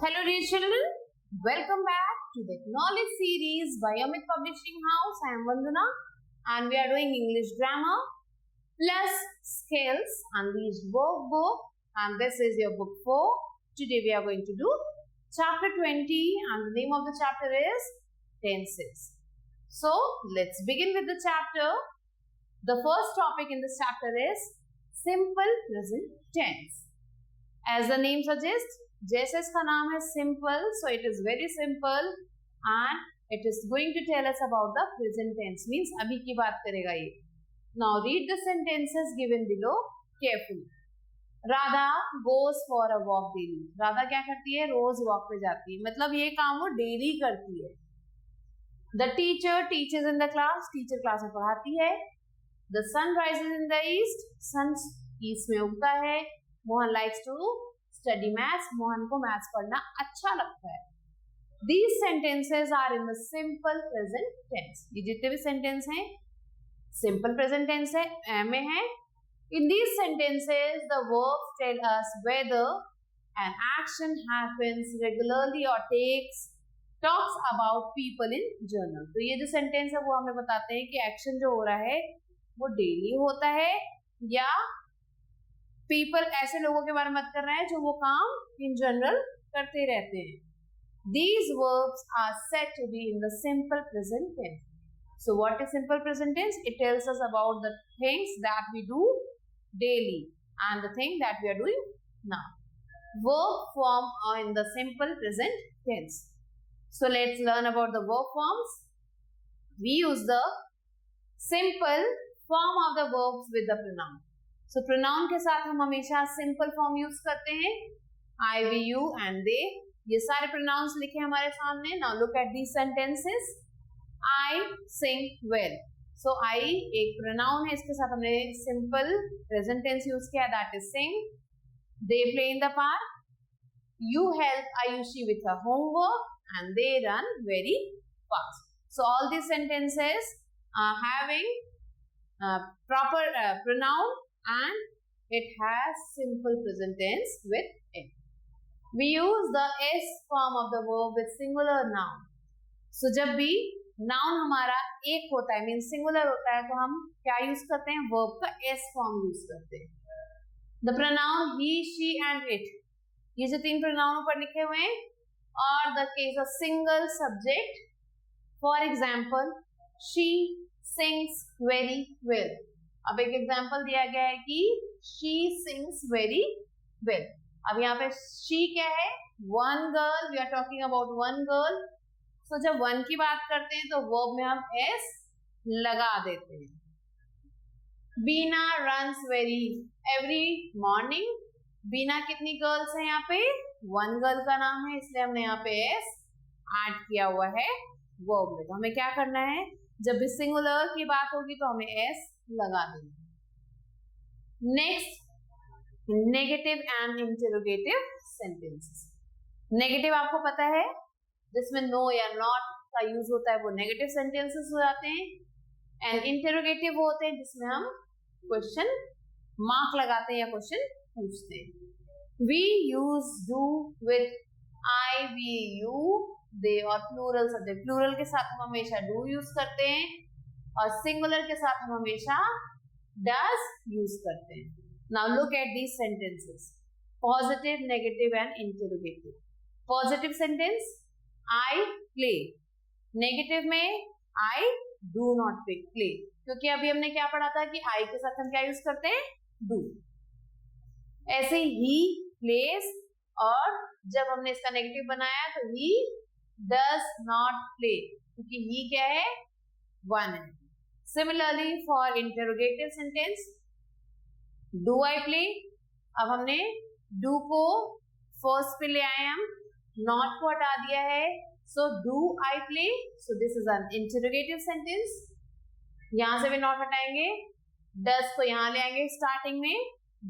Hello dear children, welcome back to the knowledge series by Amit Publishing House. I am Vandana and we are doing English grammar plus skills unleashed workbook, and this is your book 4. Today we are going to do chapter 20 and the name of the chapter is tenses. So let's begin with the chapter. The first topic in this chapter is simple present tense. As the name suggests, जैसे इसका नाम है simple, so it is very simple and it is going to tell us about the present tense, means अभी की बात करेगा ये. Now read the sentences given below carefully. Radha goes for a walk daily. Radha क्या करती है? रोज वॉक पे जाती है, मतलब ये काम वो डेली करती है. The teacher teaches in the class. Teacher class में पढ़ाती है. The sun rises in the east. Sun east में उगता है. Mohan likes to study maths. Mohan को मैथ्स पढ़ना अच्छा लगता है. These sentences are in the simple present tense. ये जितने भी सेंटेंस हैं simple present tense है, में है. In these sentences, the verbs tell us whether an action happens regularly or talks about people in general. तो ये जो सेंटेंस है वो हमें बताते हैं कि एक्शन जो हो रहा है वो डेली होता है या पीपल ऐसे लोगों के बारे में बात कर रहा है जो वो काम इन जनरल करते रहते हैं. These verbs are said to be in the simple present tense. So what is simple present tense? It tells us about the things that we do daily and the thing that we are doing now. Verb form are in the simple present tense. So let's learn about the verb forms. We use the simple form of the verbs with the pronoun. So pronoun के साथ हम हमेशा simple form use करते हैं. I, we, you and they. ये सारे pronouns लिखे हमारे सामने. Now look at these sentences. I sing well. So I एक pronoun है, इसके साथ हमने simple present tense use किया, that is sing. They play in the park. You help Ayushi with her homework and they run very fast. So all these sentences are having proper pronoun and it has simple present tense with it. We use the S form of the verb with singular noun. So जब भी noun हमारा एक होता है, mean singular होता है, तो हम क्या यूज करते हैं? verb का S form यूज करते हैं. The pronoun he, she and it. ये जो तीन pronoun ऊपर लिखे हुए हैं, or the case of single subject. For example, she sings very well. अब एक एग्जाम्पल दिया गया है कि she sings very well. अब यहाँ पे she क्या है? one girl. We are talking about one girl. So जब one की बात करते हैं तो verb में हम s लगा देते हैं. Beena runs every morning. Beena कितनी गर्ल्स हैं यहाँ पे? one girl का नाम है, इसलिए हमने यहाँ पे s ऐड किया हुआ है verb में. तो हमें क्या करना है? जब भी सिंगुलर की बात होगी तो हमें s लगा देंगे. Next, negative and interrogative sentences. Negative आपको पता है, जिसमें नो या नॉट का यूज होता है, वो नेगेटिव सेंटेंसेस हो जाते हैं. एंड इंटरोगेटिव वो होते हैं जिसमें हम क्वेश्चन मार्क लगाते हैं या क्वेश्चन पूछते हैं. We use do with I, we, you, they और प्लूरल सब्जेक्ट. प्लूरल के साथ हम हमेशा डू यूज करते हैं और सिंगुलर के साथ हम हमेशा does यूज करते हैं. Now look at these sentences. Positive, negative and interrogative. Positive sentence, I play. Negative में I do not play. क्योंकि अभी हमने क्या पढ़ा था कि I के साथ हम क्या यूज करते हैं? Do. ऐसे he plays, और जब हमने इसका नेगेटिव बनाया तो he does not play, क्योंकि he क्या है? one है. Similarly for interrogative sentence, do I play? अब हमने do को first पे ले आए, हम not को हटा दिया है, so do I play? So this is an interrogative sentence. यहाँ से भी not हटाएंगे, does को यहाँ ले आएंगे starting में,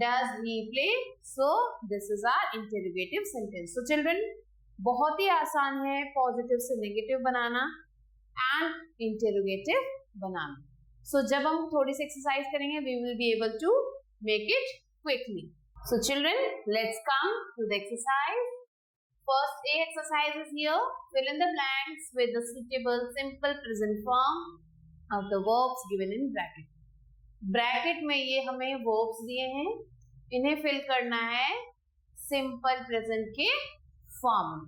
does he play? So this is our interrogative sentence. So children, बहुत ही आसान है positive से negative banana and interrogative banana. So जब हम थोड़ी सी एक्सरसाइज करेंगे, we will be able to make it quickly. So children, let's come to the exercise. first A exercise is here. Fill in the blanks with the suitable simple present form of the verbs given in bracket. Bracket में ये हमें verbs दिए हैं, इन्हें fill करना है simple present के form में.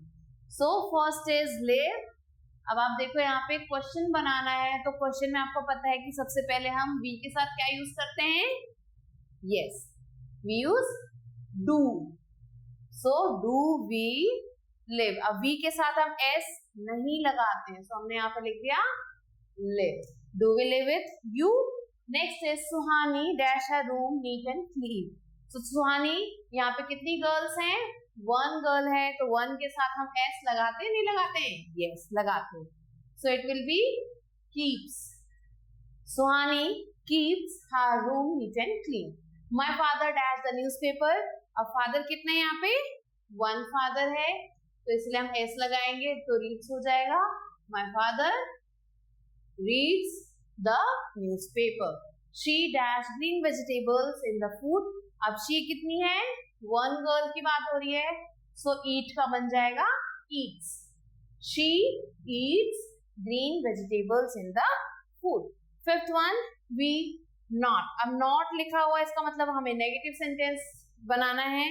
So first is live. अब आप देखो यहाँ पे क्वेश्चन बनाना है, तो क्वेश्चन में आपको पता है कि सबसे पहले हम वी के साथ क्या यूज करते हैं. Yes, we use do. So do we live. अब वी के साथ हम एस नहीं लगाते हैं, सो हमने यहाँ पे लिख दिया live. Do we live with you. Next is Suhani dash her room neat and clean. So Suhani, यहाँ पे कितनी गर्ल्स हैं. वन गर्ल है, तो वन के साथ हम एस लगाते हैं नहीं लगाते हैं. यस, लगाते हैं. So it will B keeps. Suhani keeps her room neat and clean. My father dash the newspaper. अब फादर कितने हैं यहाँ पे. वन फादर है, तो इसलिए हम एस लगाएंगे तो रीड्स हो जाएगा. My father reads the newspaper. She dash green vegetables in the food. अब शी कितनी है. वन गर्ल की बात हो रही है, सो ईट का बन जाएगा eats. She eats green vegetables in the food. Fifth one, we not. अब नॉट लिखा हुआ है, इसका मतलब हमें नेगेटिव सेंटेंस बनाना है,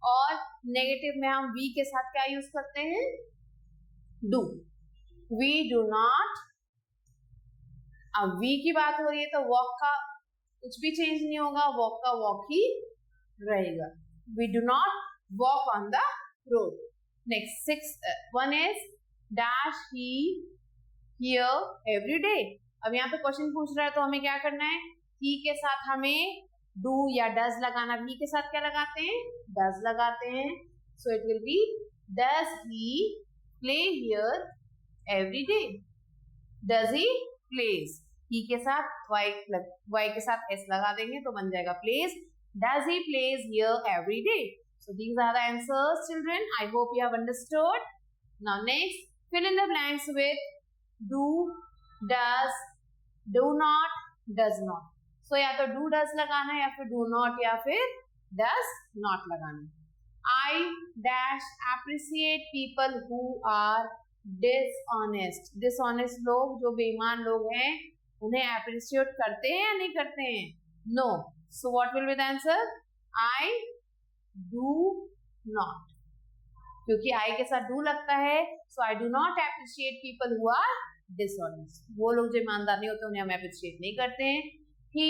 और नेगेटिव में हम वी के साथ क्या यूज करते हैं. डू. We do not. अब वी की बात हो रही है, तो वॉक का कुछ भी चेंज नहीं होगा, वॉक का वॉक ही रहेगा. We do not walk on the road. Next six one is dash he here every day. अब यहाँ पे क्वेश्चन पूछ रहा है, तो हमें क्या करना है. ही के साथ हमें डू या डज लगाना. वी के साथ क्या लगाते हैं. डज लगाते हैं. So it will be does he play here every day. Does he plays. He के साथ वाई के साथ एस लगा देंगे तो बन जाएगा plays. Does he plays here every day. So these are the answers children. I hope you have understood. Now next, fill in the blanks with do, does, do not, does not. So या तो do does लगाना है, या फिर do not, या फिर does not लगाना है. I dash appreciate people who are dishonest. Dishonest लोग, जो बेईमान लोग हैं, उन्हें एप्रिशिएट करते हैं या नहीं करते हैं. No. So what will be the answer. I do not. क्योंकि आई के साथ डू लगता है, so I do not appreciate people who are dishonest. वो लोग जो ईमानदार नहीं होते उन्हें हम एप्रिशिएट नहीं करते हैं. He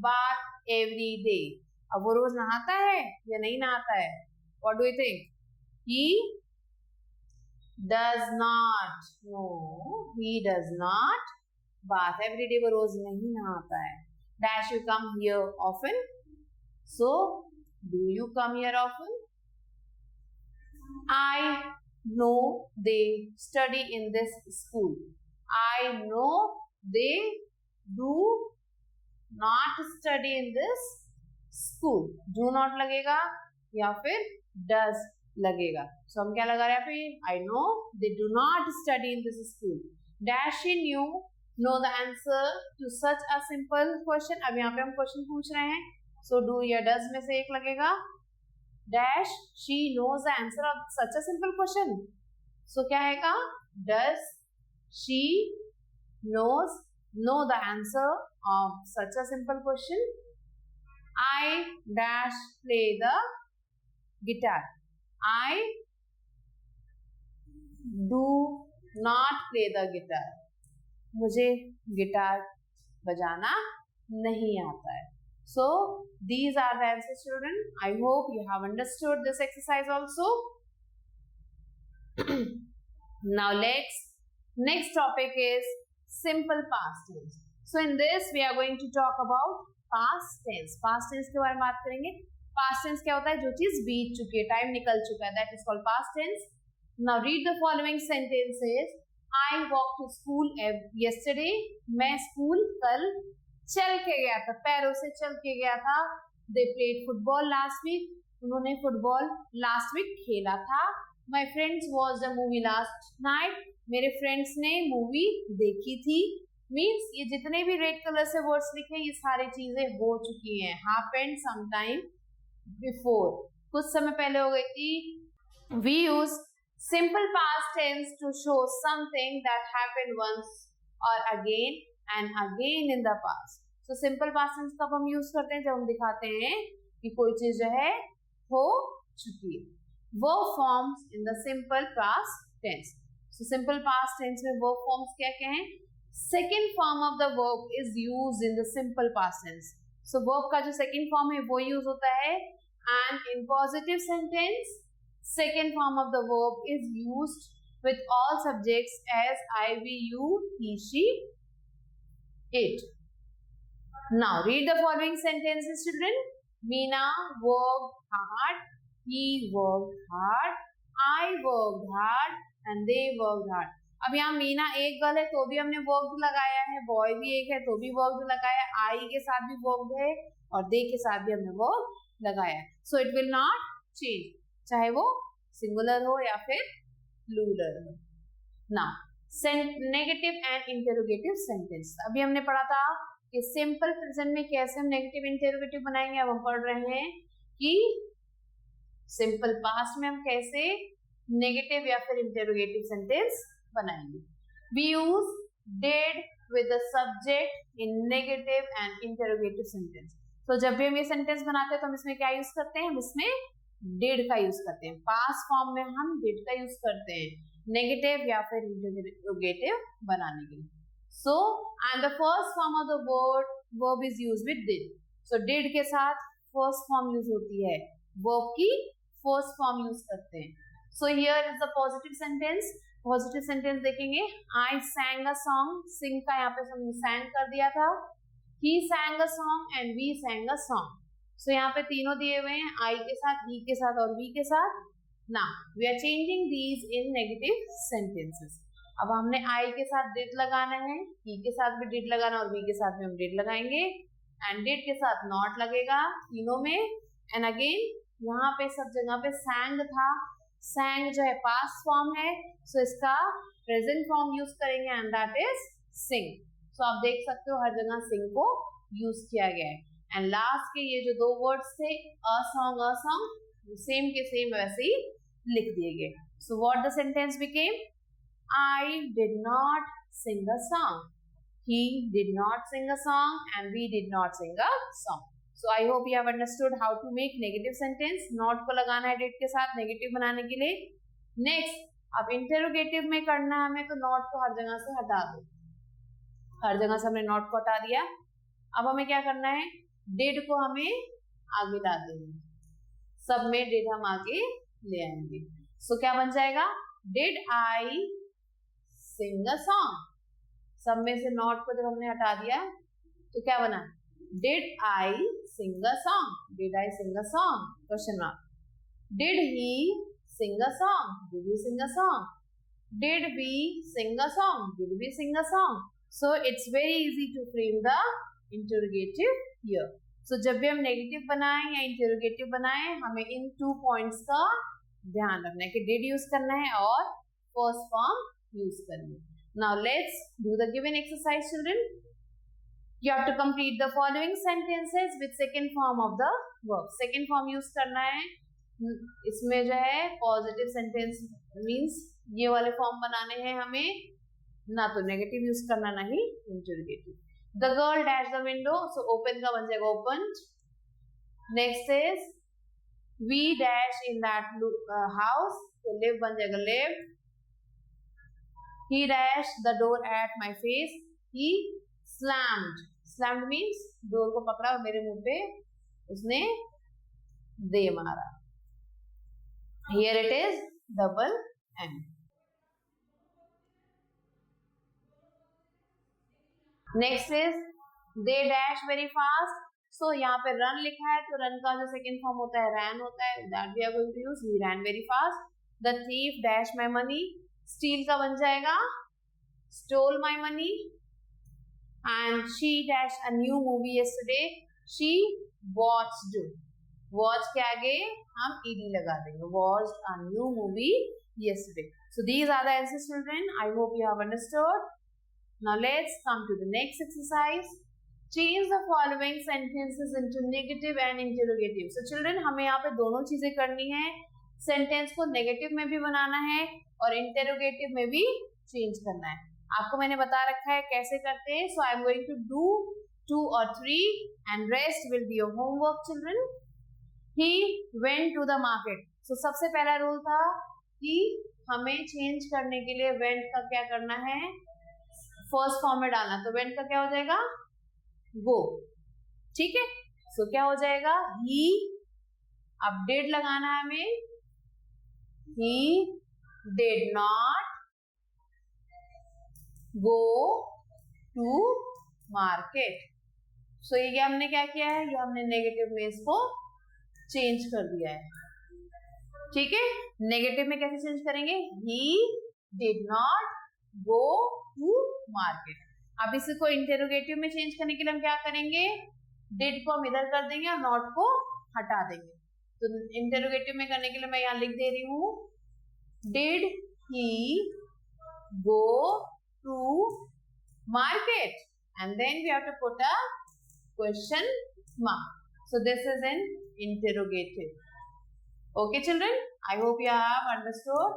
bath every day. अब वो रोज नहाता है या नहीं नहाता है. What do you think? He does not. No, he does not bath every day. वो रोज नहीं नहाता है. Dash, you come here often. So, do you come here often? I know they study in this school. I know they do not study in this school. Do not लगेगा या फिर does लगेगा. So हम क्या लगा रहे हैं पे. I know they do not study in this school. Dash in you know the answer to such a simple question. अब यहाँ पे हम क्वेश्चन पूछ रहे हैं, so do या does में से एक लगेगा. Dash she knows the answer of such a simple question. So क्या आएगा. Does she know the answer of such a simple question. I dash play the guitar. I do not play the guitar. मुझे guitar बजाना नहीं आता है. So these are the answers, children. I hope you have understood this exercise also. Now next topic is simple past tense. So in this we are going to talk about past tense. Past tense के बारे में बात करेंगे. Past tense क्या होता है. जो चीज बीत चुकी है, टाइम निकल चुका है, that is called past tense. Now read the following sentences. I walked to school yesterday. मैं स्कूल कल चल के गया था, पैरों से चल के गया था. They played football last week. उन्होंने फुटबॉल लास्ट वीक खेला था. My friends watched the movie last night. मेरे फ्रेंड्स ने मूवी देखी थी. मीन्स ये जितने भी रेड कलर से वर्ड्स लिखे, ये सारी चीजें हो चुकी हैं. happened sometime before, कुछ समय पहले हो गई थी. We use Simple past tense to show something that happened once or again and again in the past. So simple past tense कब हम यूज करते हैं? जब हम दिखाते हैं कि कोई चीज जो है हो चुकी है. Verb forms in the simple past tense. So simple past tense में verb forms क्या क्या हैं? Second form of the verb is used in the simple past tense. So verb का जो second form है वो use होता है and in positive sentence second form of the verb is used with all subjects as I, we, you, he, she, it. Now read the following sentences, children. Meena worked hard, he worked hard, I worked hard and they worked hard. अब यहाँ मीना एक girl है तो भी हमने work लगाया है, boy भी एक है तो भी वर्क लगाया है, आई के साथ भी वर्क है और दे के साथ भी हमने वर्क लगाया है. सो इट विल नॉट चेंज, चाहे वो सिंगुलर हो या फिर प्लूरल हो. Now negative and interrogative sentence. अभी हमने पढ़ा था कि सिंपल प्रेजेंट में कैसे हम नेगेटिव इंटरोगेटिव बनाएंगे. अब हम पढ़ रहे हैं कि सिंपल पास्ट में हम कैसे नेगेटिव या फिर इंटरोगेटिव सेंटेंस बनाएंगे. We use did with the subject in negative and interrogative sentence. तो जब भी हम ये सेंटेंस बनाते हैं तो हम इसमें क्या यूज करते हैं? हम इसमें did का यूज करते हैं. पास्ट फॉर्म में हम did का यूज करते हैं नेगेटिव या फिर इंटरोगेटिव बनाने के लिए. So and the first form of the verb is used with did. So did के साथ first form यूज होती है, verb की first form यूज करते हैं. So here is the positive sentence. Positive sentence देखेंगे. I sang a song. sing का यहाँ पे हमने sang कर दिया था. He sang a song and we sang a song. So यहाँ पे तीनों दिए हुए हैं, I के साथ, he के साथ और we के साथ. Now we are changing these in negative sentences. अब हमने I के साथ did लगाना है, he के साथ भी did लगाना और we के साथ भी हम did लगाएंगे and did के साथ not लगेगा तीनों में. And again यहाँ पे सब जगह पे sang था. sang जो है पास्ट फॉर्म है, सो इसका प्रेजेंट फॉर्म यूज करेंगे एंड दैट इज sing. सो आप देख सकते हो हर जगह sing को यूज किया गया है. एंड लास्ट के ये जो दो वर्ड्स थे अ सॉन्ग सेम के सेम वैसे ही लिख दिए गए. So what the sentence became? I did not sing a song, he did not sing a song and we did not sing a song. So I hope you have understood how to make negative sentence. not को लगाना है did के साथ negative बनाने के लिए. Next अब interrogative में करना है हमें, तो not को हर जगह से हटा दो. हर जगह से हमने not को हटा दिया. अब हमें क्या करना है? did को हमें आगे ला देंगे. सब में did हम आगे ले आएंगे. सो क्या बन जाएगा? did I sing a song. सब में से not को जब हमने हटा दिया तो क्या बना? Did I sing a song? Did I sing a song? Question mark. Did he sing a song? Did he sing a song? Did we sing a song? Did we sing a song? So it's very easy to frame the interrogative here. So जब भी हम negative बनाएं या interrogative बनाएं, हमें इन 2 points का ध्यान रखना है कि did use करना है और first form use करनी है. Now let's do the given exercise, children. You have to complete the following sentences with second form of the verb. Second form use करना है. इसमें जो है positive sentence means ये वाले form बनाने हैं हमें, ना तो negative use करना ना ही interrogative. The girl dashed the window, so open का बन जाएगा opened. Next is we dash in that house, so live बन जाएगा lived. He dashed the door at my face. He slammed. Slammed means door को पकड़ा और मेरे मुंह पे उसने दे मारा. Here it is double M. Next is they dash very fast. So यहाँ पे run लिखा है तो run का जो second form होता है ran होता है. That we are going to use. He ran very fast. The thief dashed my money. Steal का बन जाएगा stole my money. And she dashed a new movie yesterday. She watched. Watch के आगे हम ed लगा देंगे. Watched a new movie yesterday. So these are the answers, children. I hope you have understood. Now let's come to the next exercise. Change the following sentences into negative and interrogative. So children, हमें यहाँ पे दोनों चीजें करनी है. Sentence को negative में भी बनाना है और इंटेरोगेटिव में भी चेंज करना है। आपको मैंने बता रखा है कैसे करते हैं। So I am going to do 2 or 3 and rest will be your homework children. He went to the market. So सबसे पहला रूल था कि हमें चेंज करने के लिए went का क्या करना है, फर्स्ट फॉर्म में डालना। तो went का क्या हो जाएगा, go, ठीक है। सो क्या हो जाएगा, he, अब did लगाना है हमें, he did not go to market. सो ये हमने क्या किया है, ये हमने नेगेटिव में इसको चेंज कर दिया है, ठीक है। नेगेटिव में कैसे चेंज करेंगे, he did not go to market। अब इसको इंटेरोगेटिव में चेंज करने के लिए हम क्या करेंगे, did को हम इधर कर देंगे और not को हटा देंगे। तो इंटेरोगेटिव में करने के लिए मैं यहाँ लिख दे रही हूँ, did he go to market, and then we have to put a question mark. So this is an interrogative. Okay children, I hope you have understood.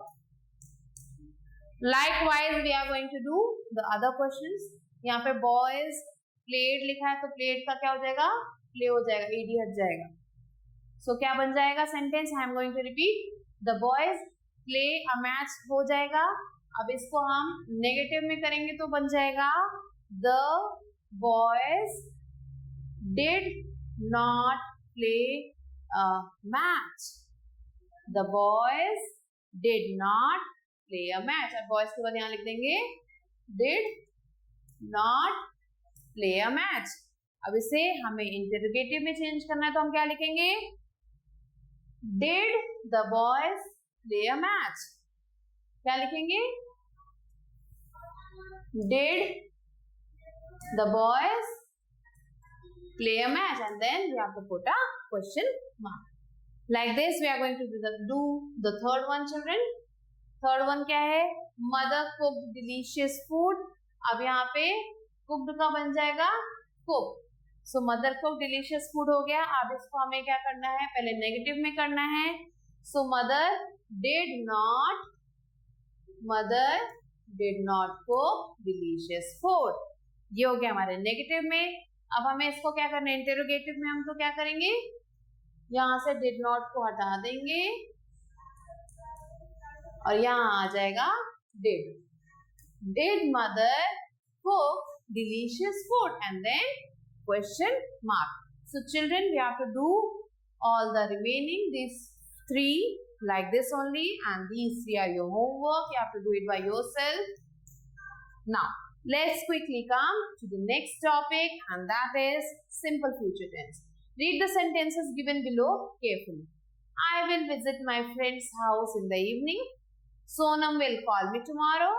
Likewise we are going to do the other questions. यहाँ पे boys played लिखा है, तो played का क्या हो जाएगा, play हो जाएगा, ed हट जाएगा। So क्या बन जाएगा sentence, I am going to repeat, the boys play a match हो जाएगा। अब इसको हम नेगेटिव में करेंगे तो बन जाएगा the boys did not play a match. The boys did not play a match. अब boys के बाद यहाँ लिख देंगे did not play a match. अब इसे हमें इंटेरोगेटिव में चेंज करना है, तो हम क्या लिखेंगे, did the boys play a match. क्या लिखेंगे, did the boys play a match, and then we have to put a question mark. Like this we are going to do the third one children. Third one क्या है, mother cooked delicious food. अब यहाँ पे cooked का बन जाएगा cook. So mother cooked delicious food हो गया। अब इसको हमें क्या करना है, पहले नेगेटिव में करना है। So mother did not cook delicious food. ये हो गया हमारे नेगेटिव में। अब हमें इसको क्या करना है, इंटेरोगेटिव में हम तो क्या करेंगे, यहां से did not को हटा देंगे और यहां आ जाएगा did. Did mother cook delicious food, and then question mark. So children, we have to do all the remaining these 3 like this only, and these 3 are your homework. You have to do it by yourself. Now let's quickly come to the next topic, and that is simple future tense. Read the sentences given below carefully. I will visit my friend's house in the evening. Sonam will call me tomorrow.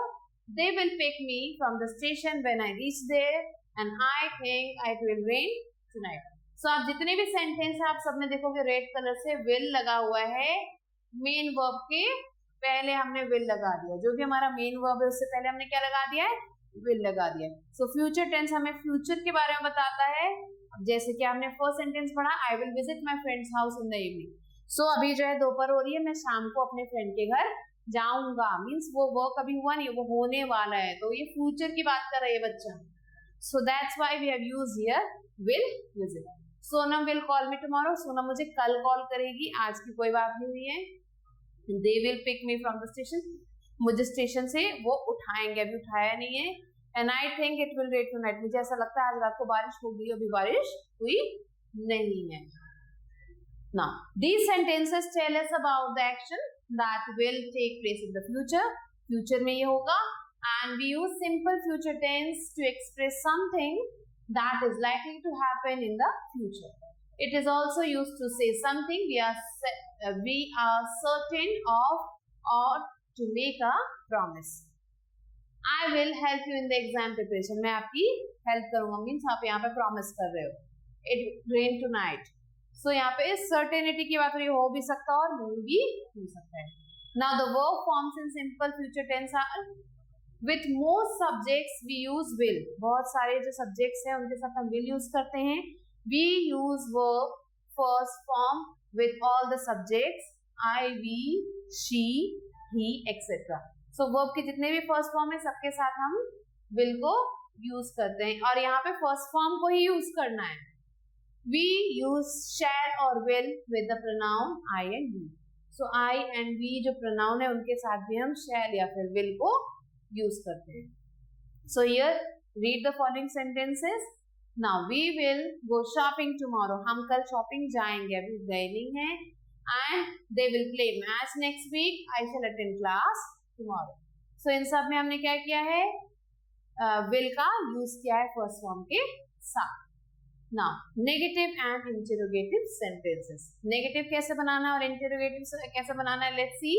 They will pick me from the station when I reach there, and I think it will rain tonight. So आप जितने भी sentence है आप सब में देखोगे red colour से will लगा हुआ है। मेन वर्ब के पहले हमने will लगा दिया, जो भी हमारा मेन वर्ब है उससे पहले हमने क्या लगा दिया है, will लगा दिया। सो फ्यूचर टेंस हमें फ्यूचर के बारे में बताता है। जैसे कि हमने फर्स्ट सेंटेंस पढ़ा, I will visit my friend's house in the evening. So अभी जो है दोपहर हो रही है, मैं शाम को अपने फ्रेंड के घर जाऊंगा, मीन्स वो वर्क अभी हुआ नहीं, वो होने वाला है, तो ये फ्यूचर की बात कर रही है बच्चा। So that's why we have used here will visit. Sonam will call me tomorrow, Sonam मुझे कल कॉल करेगी, आज की कोई बात नहीं हुई है। They will pick me from the station, मुझे स्टेशन से वो उठाएंगे, अभी उठाया नहीं है। And I think it will rain tonight, मुझे ऐसा लगता है आज रात को बारिश होगी, अभी बारिश हुई नहीं है। Now these sentences tell us about the action that will take place in the future. Future में ये होगा, and we use simple future tense to express something that is likely to happen in the future. It is also used to say something we are certain of or to make a promise. I will help you in the exam preparation. मैं आपकी help करूँगा, means आप यहाँ पे promise कर रहे हो. It rain tonight. So यहाँ पे certainty की बात हो भी सकता है और नहीं भी हो सकता है. Now the verb forms in simple future tense are with most subjects we use will. बहुत सारे जो subjects हैं उनके साथ हम will use करते हैं. We use verb first form with all the subjects I, we, she, he, etc. So verb के जितने भी फर्स्ट फॉर्म है सबके साथ हम will को यूज करते हैं और यहाँ पे फर्स्ट फॉर्म को ही यूज करना है. We use shall or will with the pronoun I and we. So I and we जो pronoun है उनके साथ भी हम shall या फिर will को यूज करते हैं. So here read the following sentences. Now we will go shopping tomorrow. हम कल शॉपिंग जाएंगे, अभी गए नहीं हैं. And they will play match next week. I shall attend class tomorrow. So इन सब में हमने क्या किया है, will का यूज किया है फर्स्ट फॉर्म के साथ. Now negative and interrogative sentences. Negative कैसे बनाना है और interrogative कैसे बनाना है, let's see.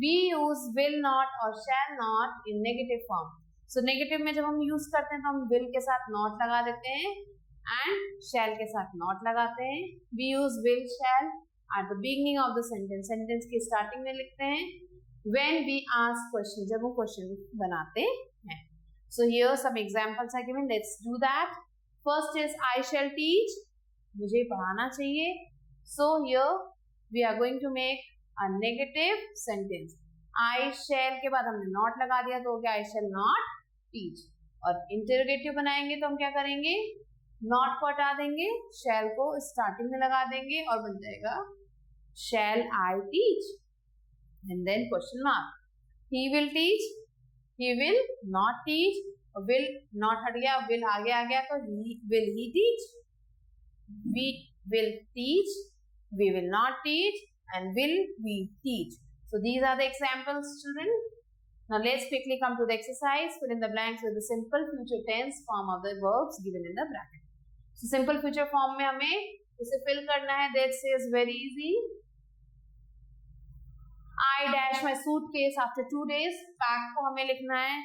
We use will not or shall not in negative form. So negative में जब हम यूज करते हैं तो हम will के साथ not लगा देते हैं and shall के साथ not लगाते हैं. We use will shall at the beginning of the sentence. Sentence की starting में लिखते हैं. When we ask question, जब हम question बनाते हैं. So here some examples are given. Let's do that. First is I shall teach. मुझे पढ़ाना चाहिए. So here we are going to make a negative sentence. I shall के बाद हमने not लगा दिया तो हो गया I shall not teach. और interrogative बनाएंगे तो हम क्या करेंगे, not को हटा देंगे, shall को starting में लगा देंगे और बन जाएगा shall I teach and then question mark. He will teach, he will not teach. will not हट गया, will आगे आ गया तो will he teach. We will teach, we will not teach and will we teach. So these are the examples, children. Now let's quickly come to the exercise. Fill in the blanks with the simple future tense form of the verbs given in the bracket. So simple future form में हमें इसे fill करना है. That says very easy. I dash my suitcase after 2 days. Pack को हमें लिखना है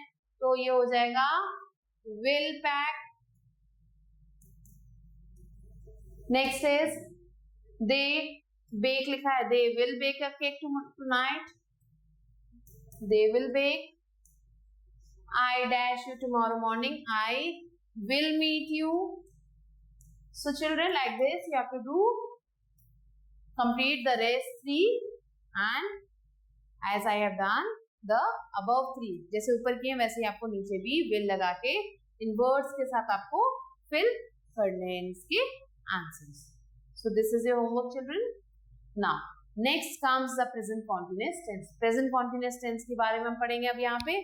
तो ये हो जाएगा will pack. Next is they bake लिखा है, they will bake a cake tonight. They will bake. I dash you tomorrow morning. I will meet you. So children, like this you have to do, complete the rest 3 and as I have done the above 3. जैसे ऊपर किए वैसे ही आपको नीचे भी will लगा के इन words के साथ आपको fill करने हैं इसके answers. So this is your homework, children. Now next comes the present continuous tense. Present continuous tense के बारे में हम पढ़ेंगे अब यहाँ पे.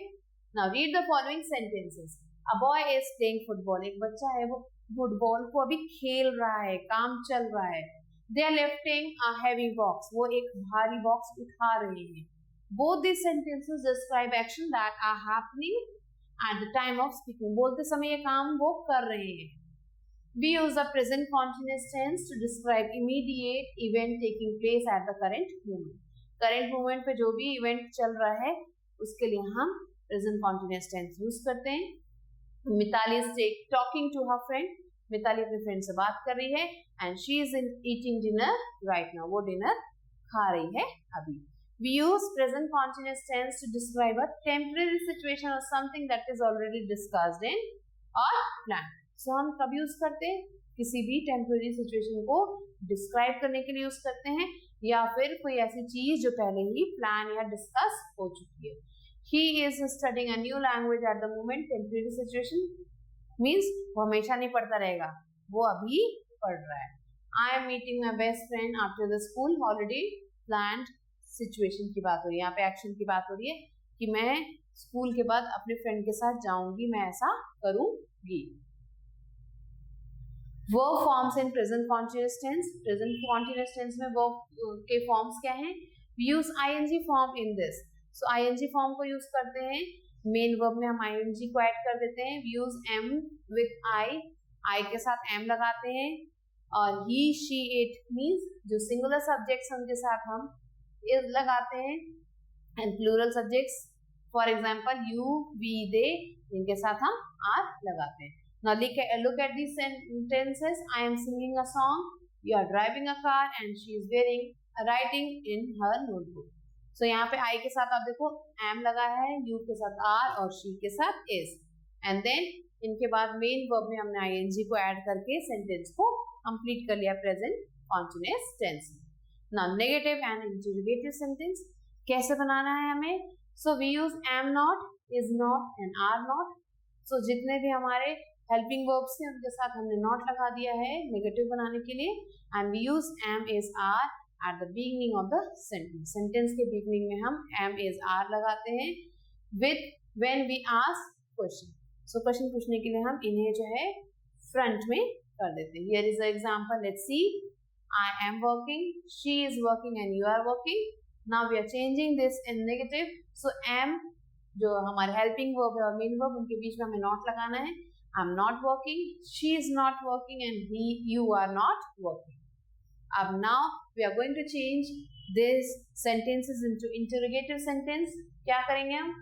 Now read the following sentences. A boy is playing football. एक बच्चा है वो फुटबॉल को अभी खेल रहा है, काम चल रहा है. They are lifting a heavy box. वो एक भारी बॉक्स उठा रहे हैं. Both these sentences describe action that are happening at the time of speaking. बोलते समय ये काम वो कर रहे हैं. We use the present continuous tense to describe immediate event taking place at the current moment. Current moment पे जो भी event चल रहा है उसके लिए हम present continuous tense use करते हैं. Mitali is talking to her friend. Mitali अपने फ्रेंड से बात कर रही है and she is eating dinner right now. वो डिनर खा रही है अभी. We use present continuous tense to describe a temporary situation or something that is already discussed in or planned. So हम कब यूज करते हैं, किसी भी टेम्पररी सिचुएशन को डिस्क्राइब करने के लिए यूज करते हैं या फिर कोई ऐसी चीज जो पहले ही प्लान या डिस्कस हो चुकी है. He is studying a new language at the moment. Temporary situation means वो हमेशा नहीं पढ़ता रहेगा, वो अभी पढ़ रहा है. I am meeting my best friend after the school holiday. Planned situation की बात हो रही है, यहाँ पे एक्शन की बात हो रही है कि मैं स्कूल के बाद अपने फ्रेंड के साथ जाऊंगी, मैं ऐसा करूंगी. Verb forms in present continuous tense. Present continuous tense में verb के forms क्या हैं? We use ing form in this. So ing form को use करते हैं. Main verb में हम ing को add कर देते हैं. We use am with I के साथ am लगाते हैं. और he, she, it means जो singular subjects उनके साथ हम is लगाते हैं. And plural subjects, for example you, we, they, इनके साथ हम are लगाते हैं. Now look at these sentences. I am singing a song. You are driving a car and she is writing in her notebook. So यहाँ पे I के साथ आप देखो am लगा है, you के साथ are और she के साथ is. And then इनके बाद main verb में हमने ing को add करके sentence को complete कर लिया present continuous tense. Now negative and interrogative sentence कैसे बनाना है हमें? So we use am not, is not and are not. So जितने भी हमारे हेल्पिंग वर्ब्स थे उनके साथ हमने नॉट लगा दिया है नेगेटिव बनाने के लिए. And we use am is are at the beginning of the sentence. Sentence के बिगिनिंग में हम एम इज आर लगाते हैं with when we ask question. So question पूछने के लिए हम इन्हें जो है फ्रंट में कर देते हैं. Here is the example. Let's see. I am working, she is working and you are working. Now we are changing this in negative. So am जो हमारे helping verb है और main verb उनके बीच में हमें not लगाना है. I'm not working, she is not working and you are not working. अब now we are going to change this sentences into interrogative sentence. क्या करेंगे हम?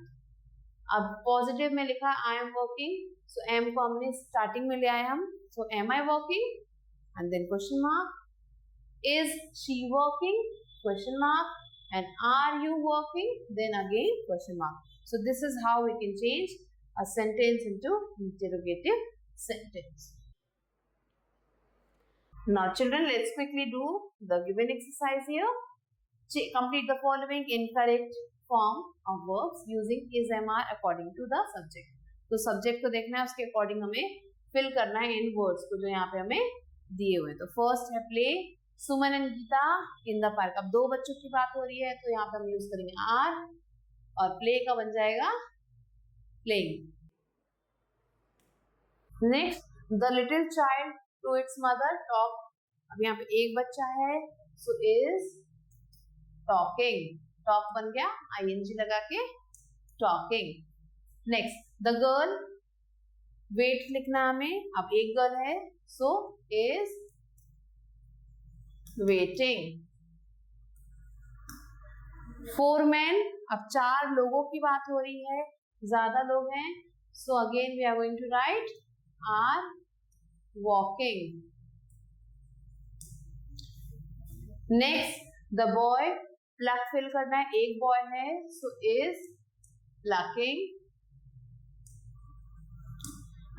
अब positive में लिखा I am working. So am को हमने starting में ले आए हम. So am I working? And then question mark. Is she working? Question mark. And are you working? Then again question mark. So this is how we can change a sentence into interrogative sentence. Now children, let's quickly do the given exercise here. Complete the following in correct form of verbs using is, am, are according to the subject. तो subject को देखना है, उसके according हमें fill करना है इन words को जो यहाँ पे हमें दिए हुए. तो first है play. Suman and Geeta in the park. अब दो बच्चों की बात हो रही है तो यहाँ पे हम यूज करेंगे आर और प्ले का बन जाएगा playing. Next, the little child to its mother talk. अब यहाँ पे एक बच्चा है सो इज टॉकिंग. टॉक बन गया आईएनजी लगा के talking. Next, the girl wait लिखना हमें. अब एक गर्ल है सो इज waiting. 4 men. अब 4 लोगों की बात हो रही है, ज्यादा लोग हैं. So again we are going to write are walking. Next, the boy. pluck fill करना है. एक boy है so is plucking.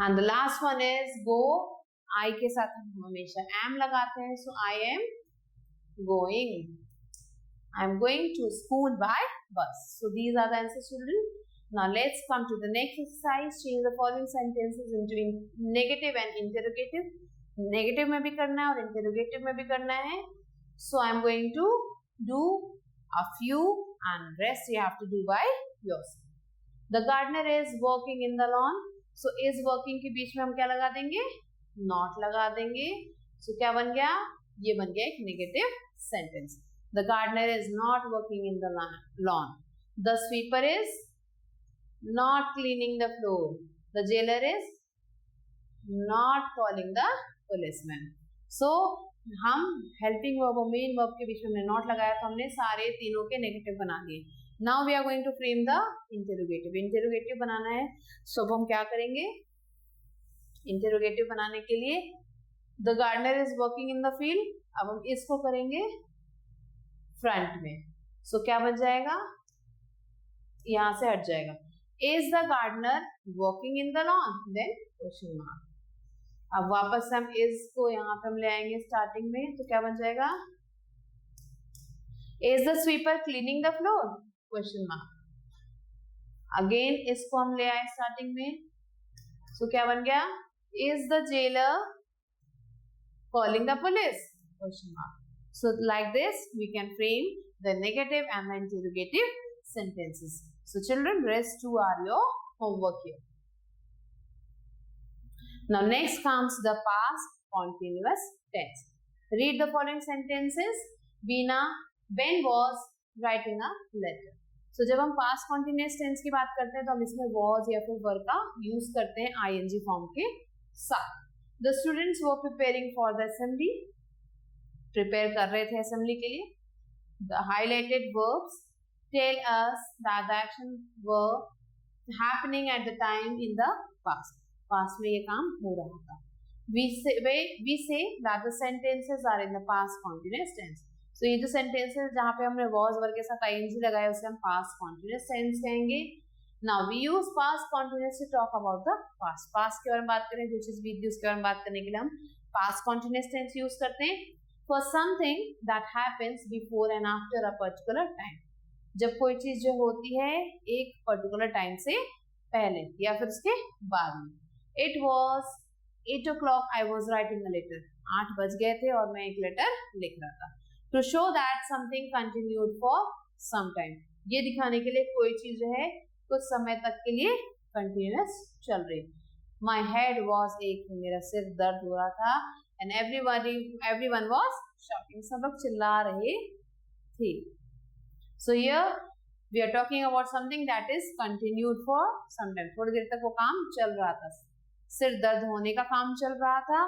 And the last one is go. I के साथ हम हमेशा am लगाते हैं. So I am going. I am going to school by bus. So these are the answers, children. Now let's come to the next exercise. Change the following sentences into negative and interrogative. Negative में भी करना है और interrogative में भी करना है. So I am going to do a few and rest you have to do by yourself. The gardener is working in the lawn. So is working के बीच में हम क्या लगा देंगे? Not लगा देंगे. So क्या बन गया? ये बन गया एक negative sentence. The gardener is not working in the lawn. The sweeper is not cleaning the floor. The jailer is not calling the policeman. So हम helping verb और main verb के बीच में हमने not लगाया तो हमने सारे तीनों के negative बना दिए. Now we are going to frame the interrogative. Interrogative बनाना है. So अब हम क्या करेंगे? Interrogative बनाने के लिए the gardener is working in the field. अब हम इसको करेंगे फ्रंट में. सो क्या बन जाएगा? यहां से हट जाएगा. Is the gardener working in the lawn? Then question mark. अब वापस हम इज को यहाँ पे हम ले आएंगे स्टार्टिंग में. तो क्या बन जाएगा? Is the sweeper cleaning the floor? Question mark. Again इसको हम ले आए स्टार्टिंग में. सो क्या बन गया? Is the jailer calling the police? Question mark. So like this we can frame the negative and the interrogative sentences. So children, rest 2 are your homework here. Now next comes the past continuous tense. Read the following sentences. Veena, Ben was writing a letter. So जब हम past continuous tense की बात करते हैं तो हम इसमें was या फिर were का use करते हैं ing form के साथ. The students were preparing for the assembly. Prepare कर रहे थे assembly के लिए. The highlighted verbs tell us that the actions were happening at the time in the past. Past में ये काम हो रहा था. We say that the sentences are in the past continuous tense. So ये जो sentences जहाँ पे हमने was were के साथ ing लगाया उसे हम past continuous tense कहेंगे. Now we use past continuous to talk about the past. Past के बारे में बात करें, जो चीज बीत गई उसके बारे में बात करने के लिए हम past continuous tense यूज करते हैं. for something that happens before and after a particular time. जब कोई चीज जो होती है एक पर्टिकुलर टाइम से पहले या फिर उसके बाद में. It was 8 o'clock. I was writing a letter. 8 बज गए थे और मैं एक लेटर लिख रहा था. To show that something continued for some time. ये दिखाने के लिए कोई चीज जो है कुछ समय तक के लिए कंटिन्यूअस चल रही. My head was aching. मेरा सिर दर्द हो रहा था. And everyone was shouting. सब लोग चिल्ला रहे थे. So here we are talking about something that is continued for some time. थोड़ी देर तक वो काम चल रहा था. सिर दर्द होने का काम चल रहा था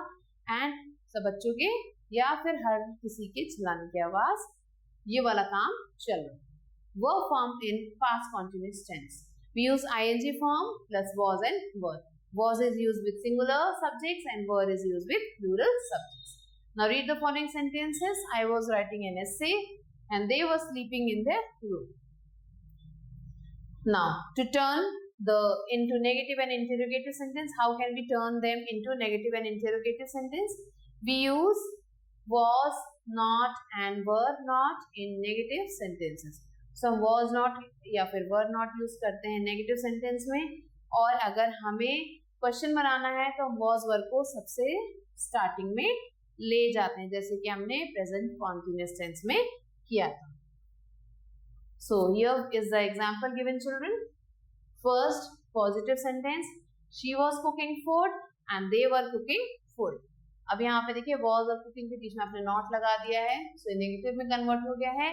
and सब बच्चों के या फिर हर किसी के चिल्लाने की आवाज, ये वाला काम चल रहा है. Verb form in past continuous tense. We use ing form plus was and were. Was is used with singular subjects and were is used with plural subjects. Now read the following sentences. I was writing an essay and they were sleeping in their room. Now to turn into negative and interrogative sentence, how can we turn them into negative and interrogative sentence? We use was not and were not in negative sentences. So was not या फिर were not use करते हैं negative sentence में. और अगर हमें question बनाना है तो was were को सबसे स्टार्टिंग में ले जाते हैं, जैसे कि हमने प्रेजेंट कॉन्टिन्यूअस टेंस में किया था. So here is the example given, children. First positive sentence, she was cooking food and they were cooking food. अब यहाँ पे देखिए was और cooking के बीच में आपने not लगा दिया है, so नेगेटिव में कन्वर्ट हो गया है.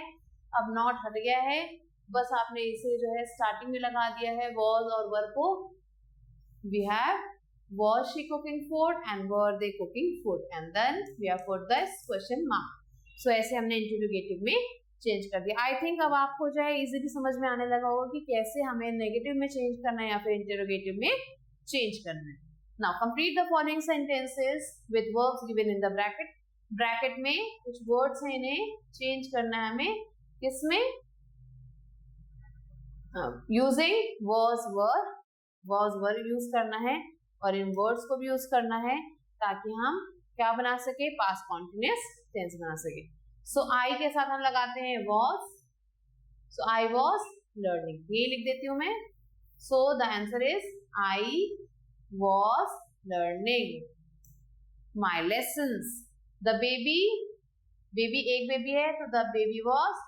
अब not हट गया है, बस आपने इसे जो है स्टार्टिंग में लगा दिया है was और were को. We have was she cooking food and were they cooking food, and then we have put this question mark. So ऐसे हमने इंटरोगेटिव में चेंज कर दिया. आई थिंक अब आपको जो है इजीली समझ में आने लगा होगा कि कैसे हमें नेगेटिव में चेंज करना है या फिर इंटरोगेटिव में चेंज करना है. Now complete the following sentences with verbs given in the bracket. Bracket में कुछ वर्ड्स हैं, इन्हें चेंज करना है हमें. किसमें? यूजिंग was were यूज करना है और इन वर्ड्स को भी यूज करना है ताकि हम क्या बना सके, पास्ट कॉन्टिन्यूअस टेंस बना सके. सो आई के साथ हम लगाते हैं was. So I was learning, ये लिख देती हूं मैं. So the answer is I was learning my lessons. The baby एक बेबी है तो the baby was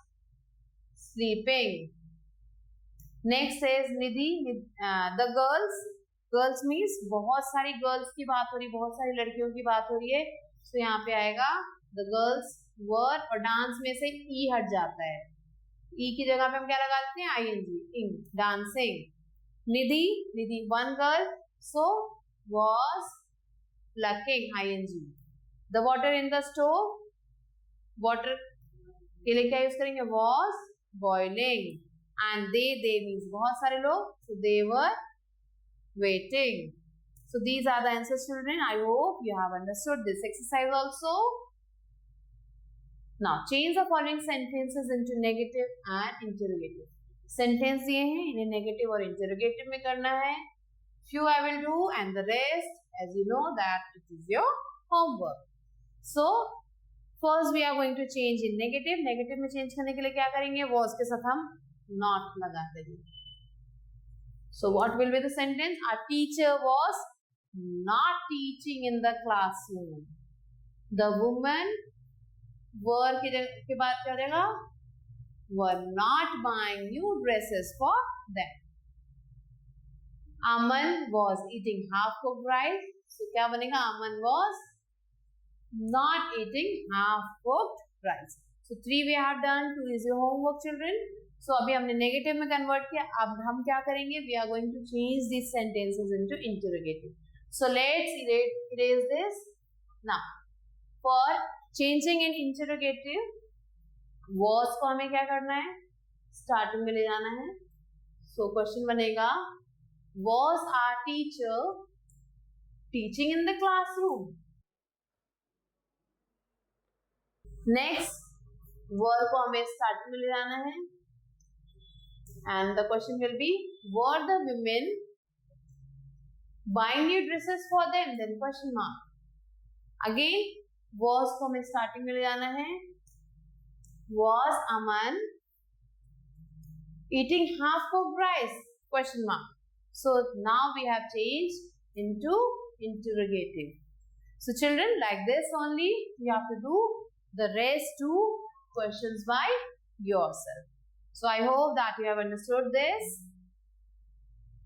sleeping. Next is Nidhi. The girls means बहुत सारी गर्ल्स की बात हो रही, बहुत सारी लड़कियों की बात हो रही है. तो यहाँ पे आएगा द गर्ल्स वर और डांस में से ई हट जाता है. ई की जगह पे हम क्या लगा देते हैं? ing. Dancing. Nidhi one girl, so was plucking ing. The water in the stove, water के लिए क्या यूज करेंगे? was boiling. And they means बहुत सारे लोग, so they were waiting. So these are the answers, children. I hope you have understood this exercise also. Now change the following sentences into negative and interrogative. Sentence दिए हैं, इन्हें negative और interrogative में करना है. Few I will do and the rest, as you know, that it is your homework. So first we are going to change in negative. Negative में change करने के लिए क्या करेंगे? Was के साथ हम not लगा देंगे. So what will be the sentence? Our teacher was not teaching in the classroom. The woman were के बाद क्या देगा? Were not buying new dresses for them. Aman was eating half cooked rice. So क्या बनेगा? Aman was not eating half cooked rice. So 3 we have done. 2 is your homework, children. So अभी हमने negative में convert किया. अब हम क्या करेंगे? We are going to change these sentences into interrogative. So let's erase this. Now for changing in interrogative, was को हमें क्या करना है? स्टार्टिंग में ले जाना है. So question बनेगा, was our teacher teaching in the classroom? Next were को हमें स्टार्टिंग में ले जाना है. And the question will be, were the women buying new dresses for them? Then question mark. Again was को हमें स्टार्टिंग में ले जाना है. Was Aman eating half cooked rice? Question mark. So now we have changed into interrogative. So children, like this only you have to do the rest two questions by yourself. So I hope that you have understood this.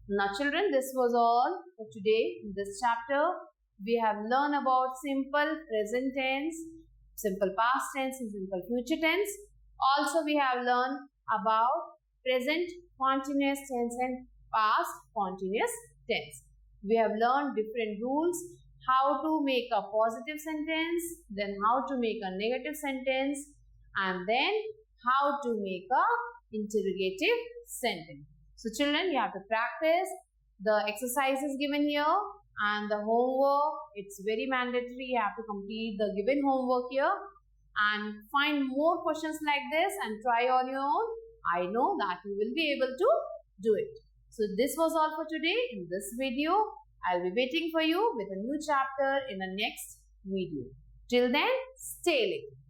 Now children, this was all for today in this chapter. We have learned about simple present tense, simple past tense and simple future tense. Also we have learned about present continuous tense and past continuous tense. We have learned different rules, how to make a positive sentence, then how to make a negative sentence, and then how to make a interrogative sentence. So children, you have to practice the exercises given here and the homework. It's very mandatory. You have to complete the given homework here and find more questions like this and try on your own. I know that you will be able to do it. So this was all for today in this video. I'll be waiting for you with a new chapter in the next video. Till then, stay late.